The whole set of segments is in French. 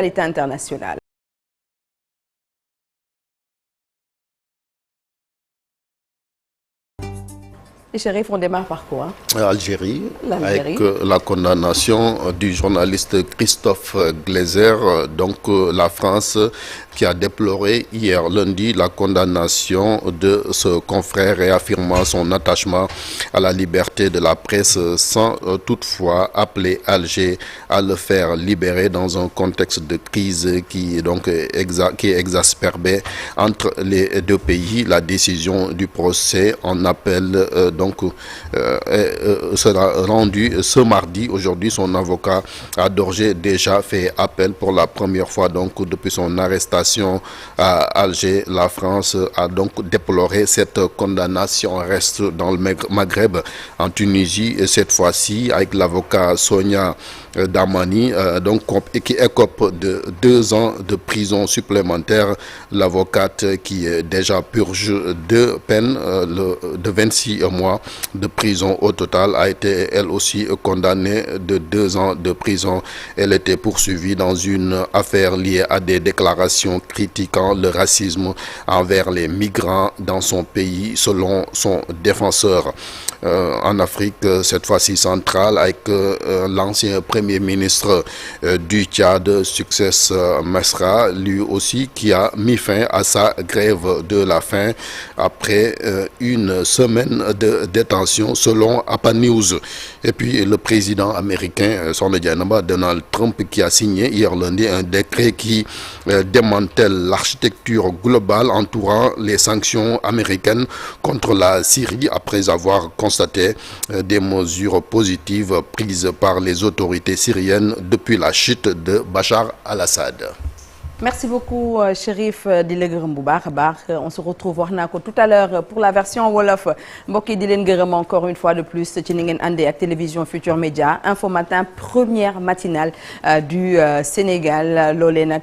L'actualité internationale. Et Chérif, on démarre par quoi? Algérie, L'Algérie. avec la condamnation du journaliste Christophe Glazer. Donc la France qui a déploré hier lundi la condamnation de ce confrère, réaffirmant son attachement à la liberté de la presse sans toutefois appeler Alger à le faire libérer dans un contexte de crise qui est exacerbé entre les deux pays. La décision du procès en appel sera rendu ce mardi. Aujourd'hui, son avocat a d'ores et déjà fait appel pour la première fois depuis son arrestation à Alger. La France a donc déploré cette condamnation. Reste dans le Maghreb, en Tunisie, et cette fois-ci avec l'avocat Sonia Damani, qui écope de 2 ans de prison supplémentaire. L'avocate qui déjà purge 2 peines de 26 mois de prison au total a été elle aussi condamnée de 2 ans de prison. Elle était poursuivie dans une affaire liée à des déclarations critiquant le racisme envers les migrants dans son pays, selon son défenseur. En Afrique, cette fois-ci centrale, avec l'ancien premier ministre du Tchad, Success Masra, lui aussi qui a mis fin à sa grève de la faim après une semaine de détention, selon APA News. Et puis le président américain, son médianama Donald Trump, qui a signé hier lundi un décret qui démantèle l'architecture globale entourant les sanctions américaines contre la Syrie, après avoir constaté des mesures positives prises par les autorités syriennes depuis la chute de Bachar al-Assad. Merci beaucoup Chérif di la gërëm bu baax a baax. On se retrouve wax naa ko tout à l'heure pour la version wolof. Mbokk yi di leen gërëm encore une fois de plus ci ni ngeen àndee ak télévision Futur Média. Info Matin, première matinale du Sénégal. Loolee nag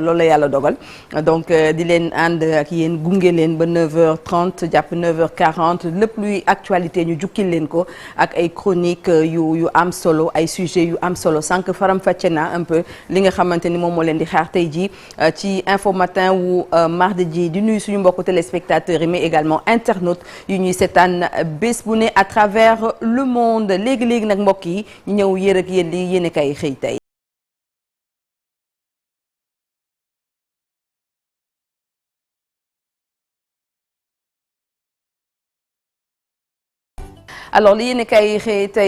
loolu la yàlla dogal donc di leen ànd ak yéen gunge leen ba 9h30 jàpp 9h40 lépp luy actualité ñu jukkil leen ko ak ay chroniques yu am solo, ay sujets yu am solo. Sànq faram fàcce naa un peu li nga xamante ni moom moo leen di xaar tey jii ci Info Matin wu mardi ji. Di nuyu suñu mbokku téléspectateurs yi mais également internautes yu ñuy seetaan bés bu ne à travers le monde. Léegi nag mbokk yi ñu ñëw yéer ak yéen li yéene kay xëy tey. Alors li yéene kay xëy tey